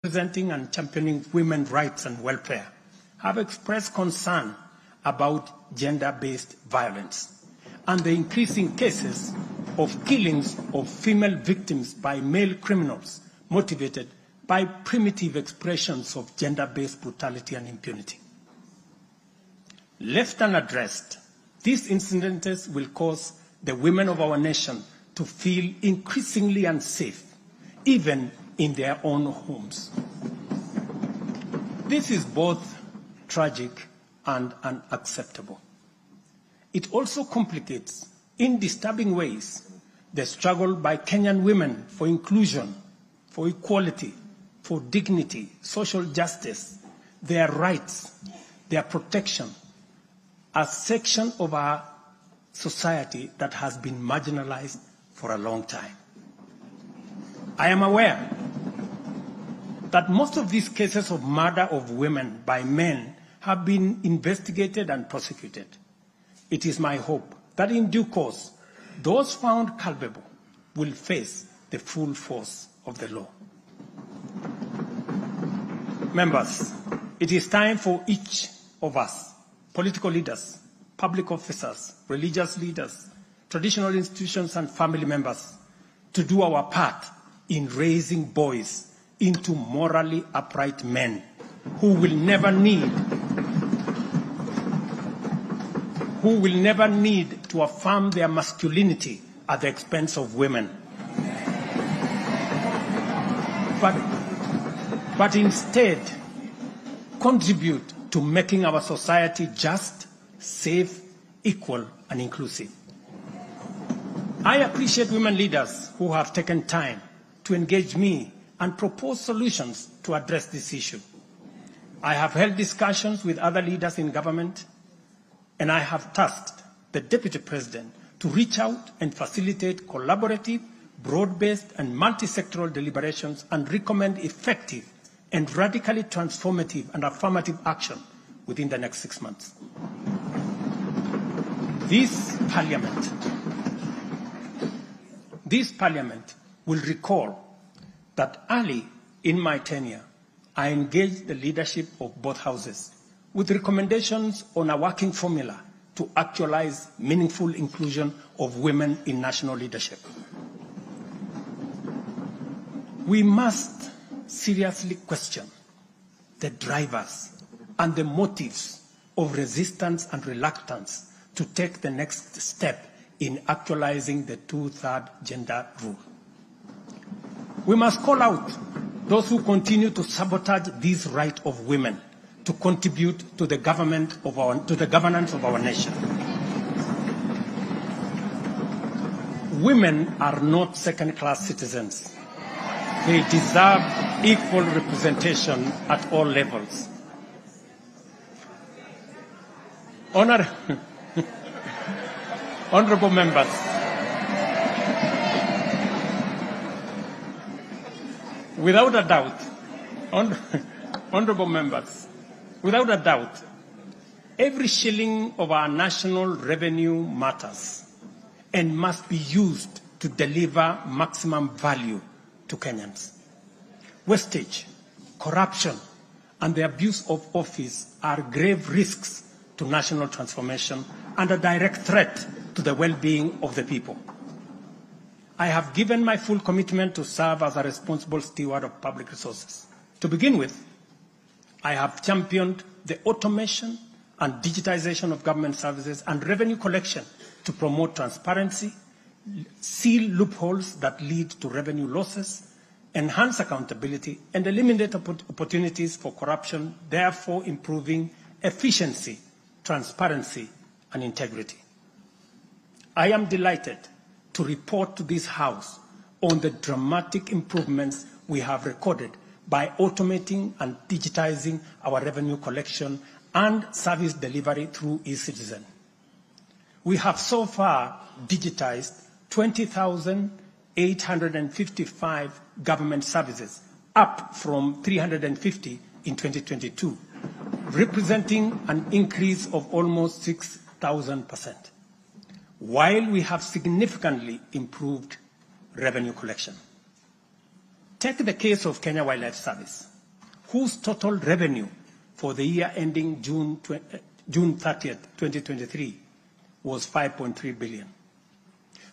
representing and championing women's rights and welfare have expressed concern about gender-based violence and the increasing cases of killings of female victims by male criminals motivated by primitive expressions of gender-based brutality and impunity. Left unaddressed, these incidents will cause the women of our nation to feel increasingly unsafe, even in their own homes. This is both tragic and unacceptable. It also complicates, in disturbing ways, the struggle by Kenyan women for inclusion, for equality, for dignity, social justice, their rights, their protection, a section of our society that has been marginalized for a long time. I am aware that most of these cases of murder of women by men have been investigated and prosecuted. It is my hope that in due course, those found culpable will face the full force of the law. Members, it is time for each of us, political leaders, public officers, religious leaders, traditional institutions and family members, to do our part in raising boys into morally upright men who will never need to affirm their masculinity at the expense of women, but instead contribute to making our society just, safe, equal, and inclusive. I appreciate women leaders who have taken time to engage me and propose solutions to address this issue. I have held discussions with other leaders in government, and I have tasked the Deputy President to reach out and facilitate collaborative, broad-based, and multi-sectoral deliberations and recommend effective and radically transformative and affirmative action within the next 6 months. This Parliament will recall that early in my tenure, I engaged the leadership of both houses with recommendations on a working formula to actualize meaningful inclusion of women in national leadership. We must seriously question the drivers and the motives of resistance and reluctance to take the next step in actualizing the 2/3 gender rule. We must call out those who continue to sabotage this right of women to contribute to the governance of our nation. Women are not second-class citizens. They deserve equal representation at all levels. Honorable members, without a doubt, honorable members, without a doubt, every shilling of our national revenue matters and must be used to deliver maximum value to Kenyans. Wastage, corruption, and the abuse of office are grave risks to national transformation and a direct threat to the well-being of the people. I have given my full commitment to serve as a responsible steward of public resources. To begin with, I have championed the automation and digitization of government services and revenue collection to promote transparency, seal loopholes that lead to revenue losses, enhance accountability, and eliminate opportunities for corruption, therefore improving efficiency, transparency, and integrity. I am delighted to report to this House on the dramatic improvements we have recorded by automating and digitizing our revenue collection and service delivery through eCitizen. We have so far digitized 20,855 government services, up from 350 in 2022, representing an increase of almost 6,000%, while we have significantly improved revenue collection. Take the case of Kenya Wildlife Service. whose total revenue for the year ending June 30th, 2023 was 5.3 billion.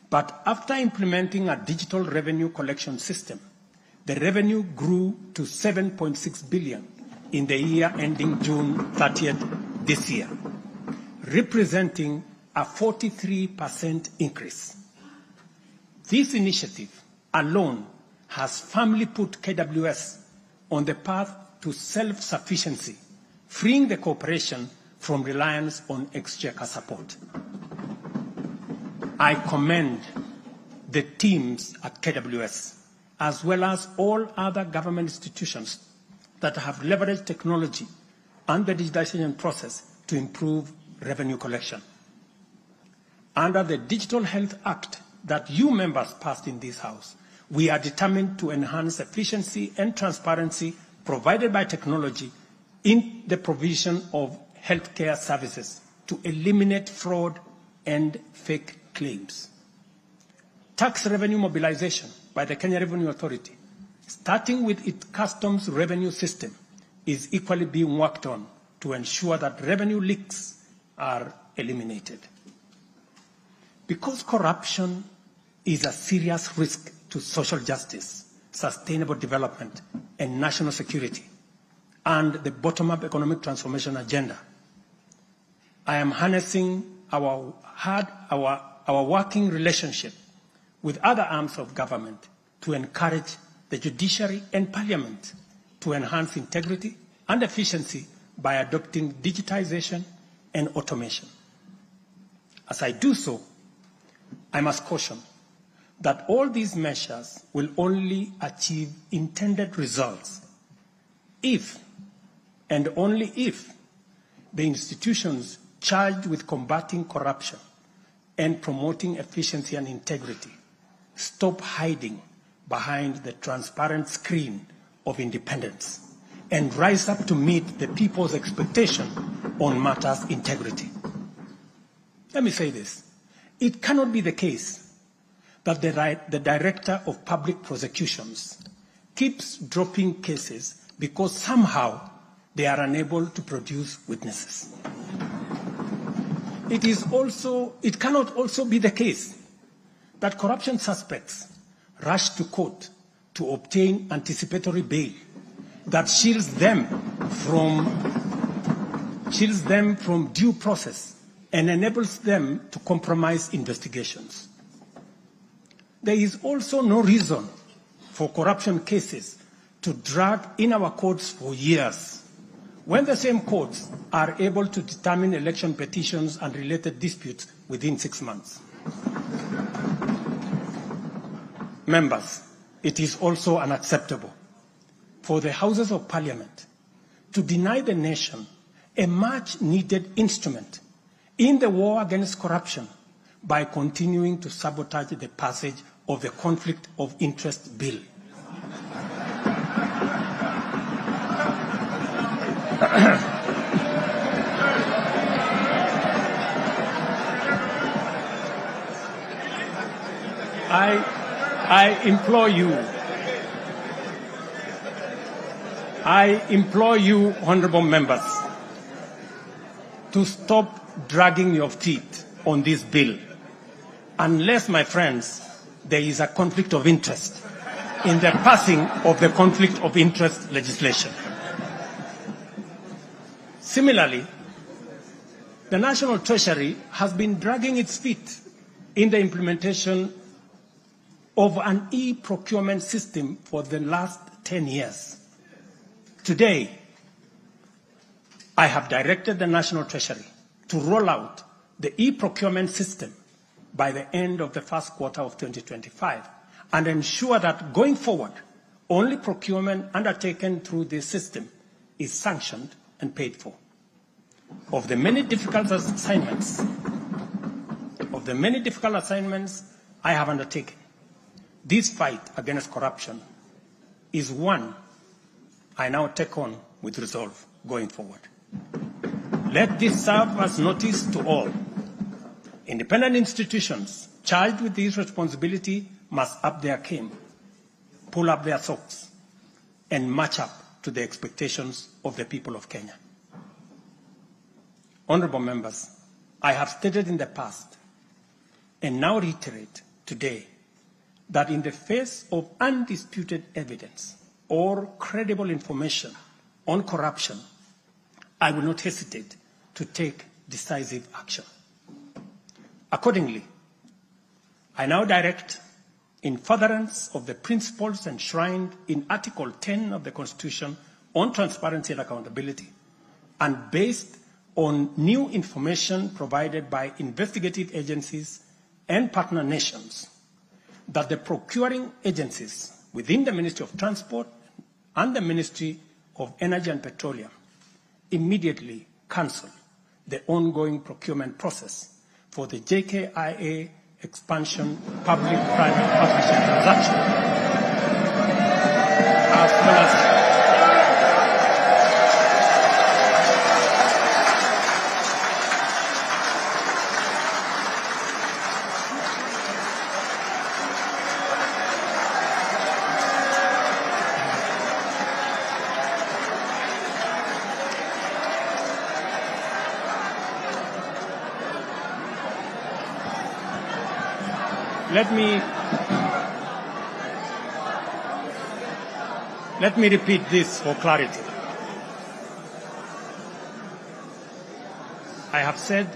But after implementing a digital revenue collection system, the revenue grew to 7.6 billion in the year ending June 30th this year, representing a 43% increase. This initiative alone has firmly put KWS on the path to self-sufficiency, freeing the corporation from reliance on exchequer support. I commend the teams at KWS, as well as all other government institutions that have leveraged technology and the digitization process to improve revenue collection. Under the Digital Health Act that you members passed in this House, we are determined to enhance efficiency and transparency provided by technology in the provision of healthcare services to eliminate fraud and fake claims. Tax revenue mobilization by the Kenya Revenue Authority, starting with its customs revenue system, is equally being worked on to ensure that revenue leaks are eliminated. Because corruption is a serious risk to social justice, sustainable development, and national security, and the bottom-up economic transformation agenda, I am harnessing our working relationship with other arms of government to encourage the judiciary and parliament to enhance integrity and efficiency by adopting digitization and automation. As I do so, I must caution that all these measures will only achieve intended results if, and only if, the institutions charged with combating corruption and promoting efficiency and integrity stop hiding behind the transparent screen of independence and rise up to meet the people's expectation on matters integrity. Let me say this. It cannot be the case that the Director of Public Prosecutions keeps dropping cases because somehow they are unable to produce witnesses. It cannot also be the case that corruption suspects rush to court to obtain anticipatory bail that shields them from due process and enables them to compromise investigations. There is also no reason for corruption cases to drag in our courts for years when the same courts are able to determine election petitions and related disputes within 6 months. Members, it is also unacceptable for the Houses of Parliament to deny the nation a much-needed instrument in the war against corruption by continuing to sabotage the passage of the Conflict of Interest Bill. I implore you, honorable members, to stop dragging your feet on this bill, unless, my friends, there is a conflict of interest in the passing of the conflict of interest legislation. Similarly, the National Treasury has been dragging its feet in the implementation of an e-procurement system for the last 10 years. Today, I have directed the National Treasury to roll out the e-procurement system by the end of the first quarter of 2025 and ensure that going forward, only procurement undertaken through this system is sanctioned and paid for. Of the many difficult assignments I have undertaken, this fight against corruption is one I now take on with resolve going forward. Let this serve as notice to all. Independent institutions charged with this responsibility must up their game, pull up their socks, and match up to the expectations of the people of Kenya. Honorable members, I have stated in the past and now reiterate today that in the face of undisputed evidence or credible information on corruption, I will not hesitate to take decisive action. Accordingly, I now direct, in furtherance of the principles enshrined in Article 10 of the Constitution on transparency and accountability, and based on new information provided by investigative agencies and partner nations, that the procuring agencies within the Ministry of Transport and the Ministry of Energy and Petroleum immediately cancel the ongoing procurement process for the JKIA expansion public-private partnership transaction, as well as Let me repeat this for clarity. I have said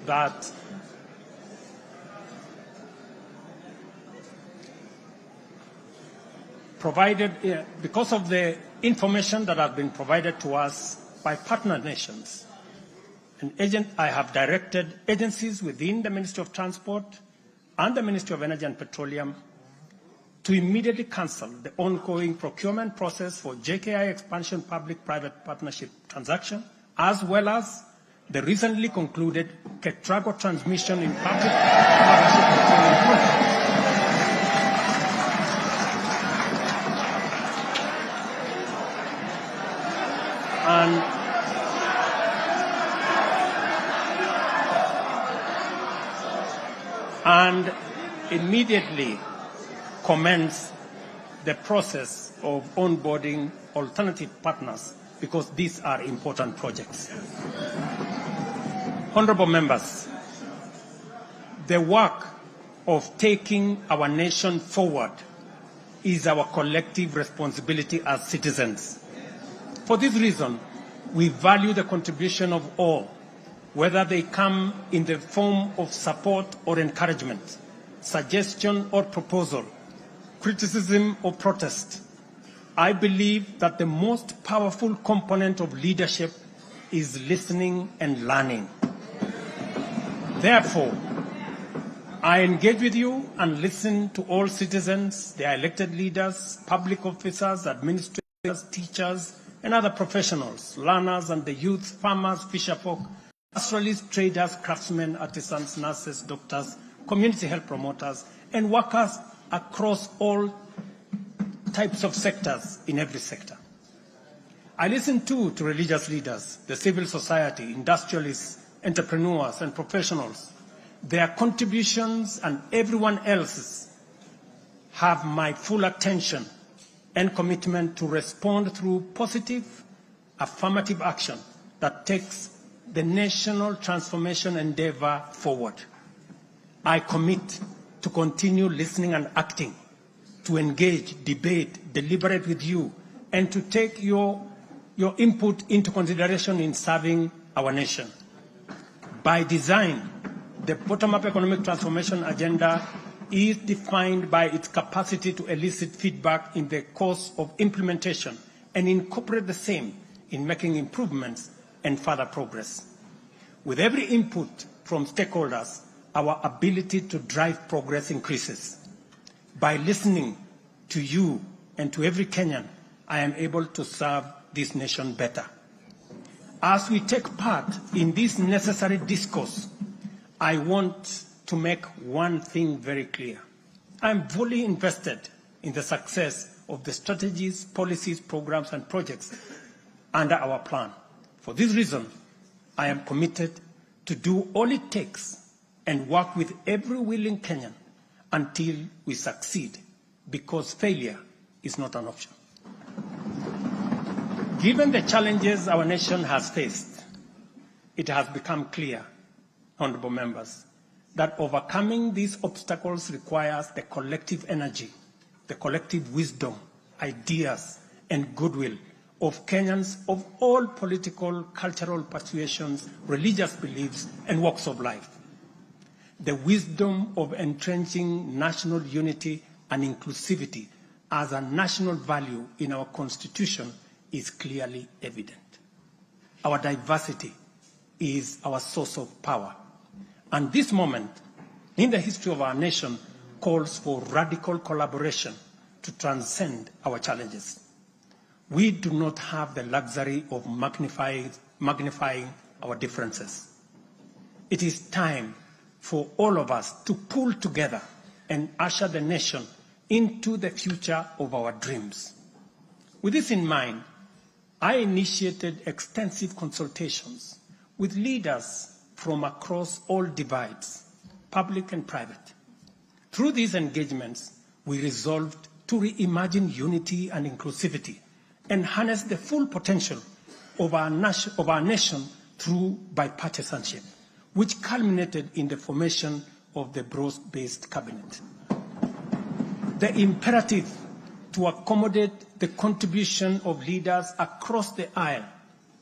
that because of the information that has been provided to us by partner nations, I have directed agencies within the Ministry of Transport and the Ministry of Energy and Petroleum to immediately cancel the ongoing procurement process for JKI expansion public-private partnership transaction, as well as the recently concluded Ketrago transmission in public partnership procurement project. And immediately commence the process of onboarding alternative partners, because these are important projects. Honorable members, the work of taking our nation forward is our collective responsibility as citizens. For this reason, we value the contribution of all, whether they come in the form of support or encouragement, suggestion or proposal, criticism or protest. I believe that the most powerful component of leadership is listening and learning. Therefore, I engage with you and listen to all citizens, their elected leaders, public officers, administrators, teachers, and other professionals, learners and the youth, farmers, fisherfolk, pastoralists, traders, craftsmen, artisans, nurses, doctors, community health promoters, and workers across all types of sectors in every sector. I listen too to religious leaders, the civil society, industrialists, entrepreneurs, and professionals. Their contributions and everyone else's have my full attention and commitment to respond through positive, affirmative action that takes the national transformation endeavor forward. I commit to continue listening and acting, to engage, debate, deliberate with you, and to take your input into consideration in serving our nation. By design, the bottom-up economic transformation agenda is defined by its capacity to elicit feedback in the course of implementation and incorporate the same in making improvements and further progress. With every input from stakeholders, our ability to drive progress increases. By listening to you and to every Kenyan, I am able to serve this nation better. As we take part in this necessary discourse, I want to make one thing very clear. I am fully invested in the success of the strategies, policies, programs, and projects under our plan. For this reason, I am committed to do all it takes and work with every willing Kenyan until we succeed, because failure is not an option. Given the challenges our nation has faced, it has become clear, honourable members, that overcoming these obstacles requires the collective energy, the collective wisdom, ideas, and goodwill of Kenyans of all political, cultural persuasions, religious beliefs, and walks of life. The wisdom of entrenching national unity and inclusivity as a national value in our Constitution is clearly evident. Our diversity is our source of power. And this moment in the history of our nation calls for radical collaboration to transcend our challenges. We do not have the luxury of magnifying our differences. It is time for all of us to pull together and usher the nation into the future of our dreams. With this in mind, I initiated extensive consultations with leaders from across all divides, public and private. Through these engagements, we resolved to reimagine unity and inclusivity and harness the full potential of our nation through bipartisanship, which culminated in the formation of the broad-based cabinet. The imperative to accommodate the contribution of leaders across the aisle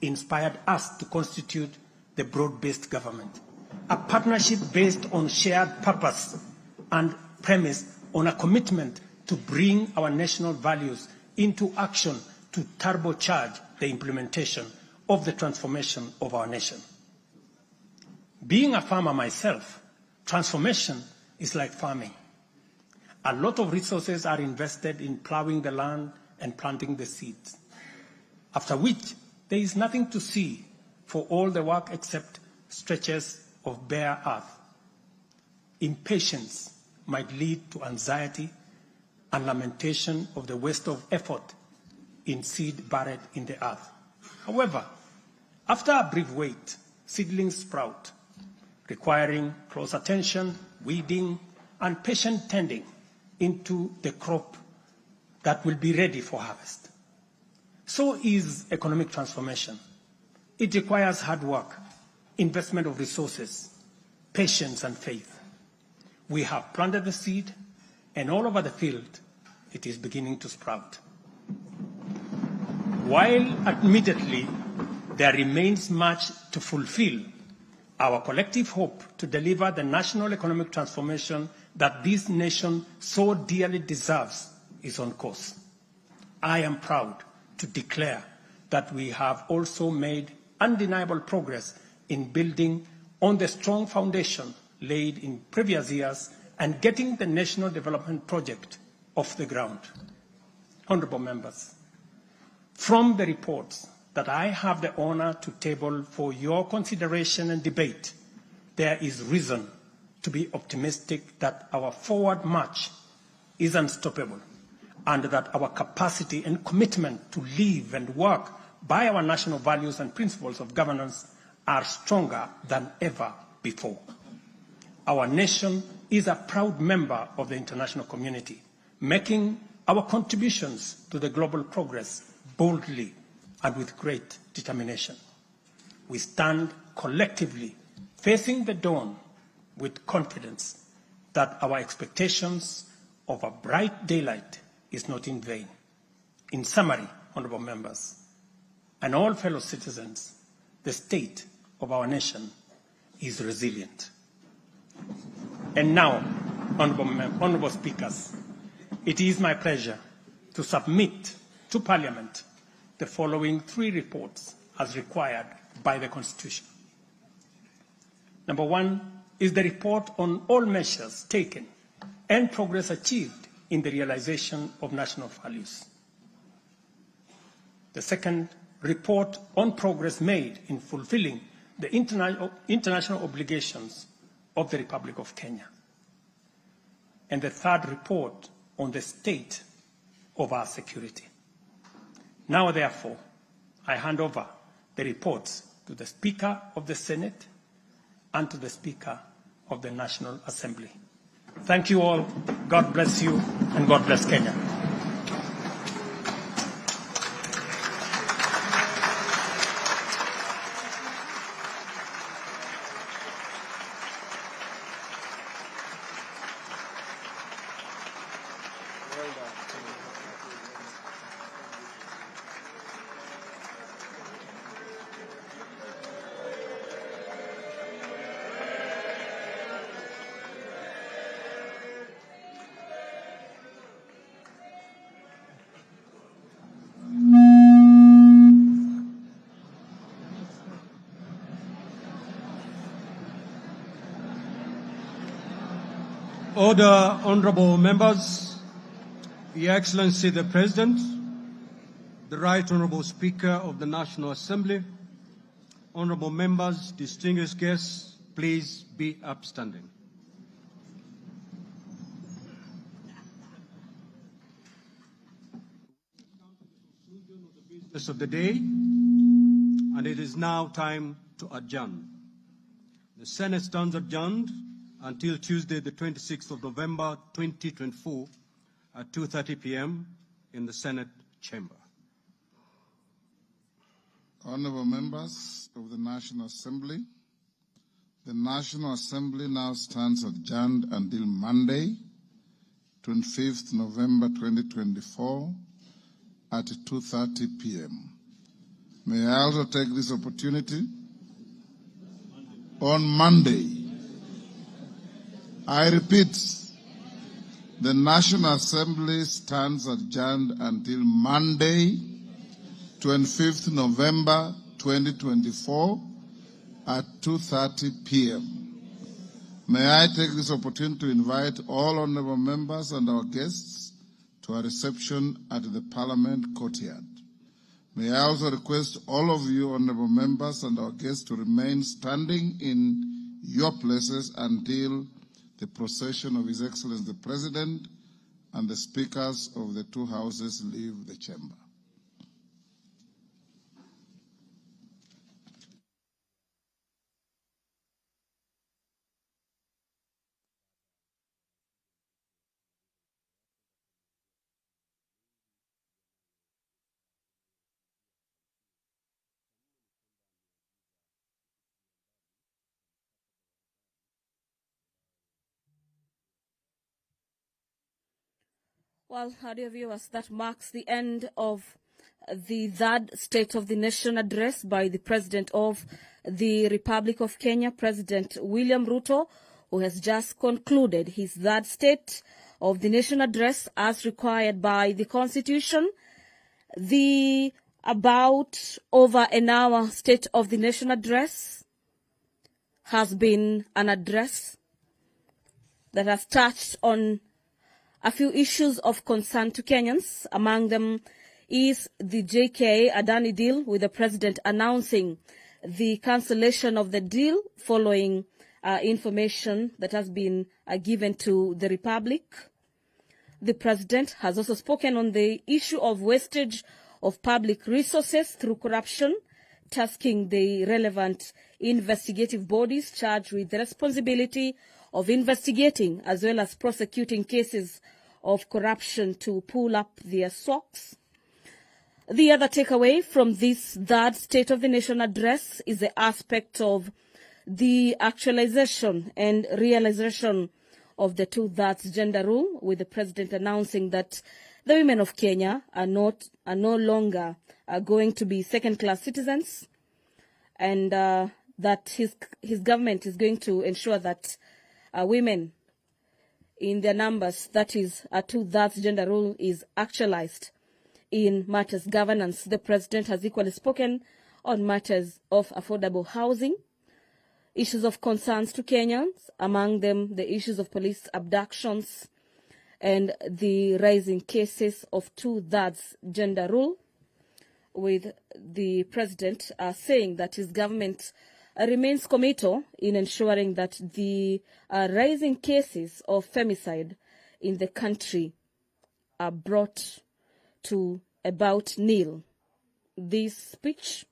inspired us to constitute the broad-based government, a partnership based on shared purpose and premised on a commitment to bring our national values into action to turbocharge the implementation of the transformation of our nation. Being a farmer myself, transformation is like farming. A lot of resources are invested in plowing the land and planting the seeds, after which there is nothing to see for all the work except stretches of bare earth. Impatience might lead to anxiety and lamentation of the waste of effort in seed buried in the earth. However, after a brief wait, seedlings sprout, requiring close attention, weeding, and patient tending into the crop that will be ready for harvest. So is economic transformation. It requires hard work, investment of resources, patience, and faith. We have planted the seed, and all over the field, it is beginning to sprout. While admittedly there remains much to fulfill, our collective hope to deliver the national economic transformation that this nation so dearly deserves is on course. I am proud to declare that we have also made undeniable progress in building on the strong foundation laid in previous years and getting the national development project off the ground. Honourable members, from the reports that I have the honour to table for your consideration and debate, there is reason to be optimistic that our forward march is unstoppable and that our capacity and commitment to live and work by our national values and principles of governance are stronger than ever before. Our nation is a proud member of the international community, making our contributions to the global progress boldly and with great determination. We stand collectively facing the dawn with confidence that our expectations of a bright daylight is not in vain. In summary, honourable members, and all fellow citizens, the state of our nation is resilient. And now, honourable speakers, it is my pleasure to submit to Parliament the following 3 reports as required by the Constitution. Number 1 is the report on all measures taken and progress achieved in the realization of national values. The second, report on progress made in fulfilling the international obligations of the Republic of Kenya. And the third, report on the state of our security. Now, therefore, I hand over the reports to the Speaker of the Senate and to the Speaker of the National Assembly. Thank you all. God bless you, and God bless Kenya. Order, honorable members, Your Excellency the President, the Right Honorable Speaker of the National Assembly, honorable members, distinguished guests, please be upstanding. Business of the day, and it is now time to adjourn. The Senate stands adjourned until Tuesday, the 26th of November, 2024, at 2:30 p.m. in the Senate chamber. Honorable members of the National Assembly, the National Assembly now stands adjourned until Monday, 25th November 2024, at 2:30 p.m. May I also take this opportunity on Monday. I repeat, the National Assembly stands adjourned until Monday, 25th November 2024 at 2:30 p.m. May I take this opportunity to invite all honorable members and our guests to a reception at the Parliament courtyard. May I also request all of you honorable members and our guests to remain standing in your places until the procession of His Excellency the President and the speakers of the two houses leave the chamber. Well, our dear viewers, that marks the end of the third State of the Nation address by the President of the Republic of Kenya, President William RUTO, who has just concluded his third State of the Nation address as required by the Constitution. The about over an hour State of the Nation address has been an address that has touched on a few issues of concern to Kenyans. Among them is the JK Adani deal, with the President announcing the cancellation of the deal following information that has been given to the Republic. The President has also spoken on the issue of wastage of public resources through corruption, tasking the relevant investigative bodies charged with the responsibility of investigating as well as prosecuting cases of corruption to pull up their socks. The other takeaway from this third State of the Nation address is the aspect of the actualization and realization of the two-thirds gender rule, with the President announcing that the women of Kenya are no longer going to be second-class citizens, and that his government is going to ensure that women in their numbers, that is, a two-thirds gender rule, is actualized in matters governance. The President has equally spoken on matters of affordable housing, issues of concerns to Kenyans, among them the issues of police abductions and the rising cases of two-thirds gender rule, with the President saying that his government remains committed in ensuring that the rising cases of femicide in the country are brought to about nil. This speech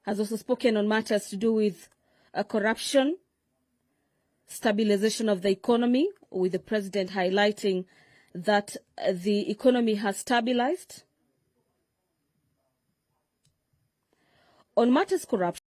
has also spoken on matters to do with corruption, stabilization of the economy, with the president highlighting that the economy has stabilized. On matters corruption,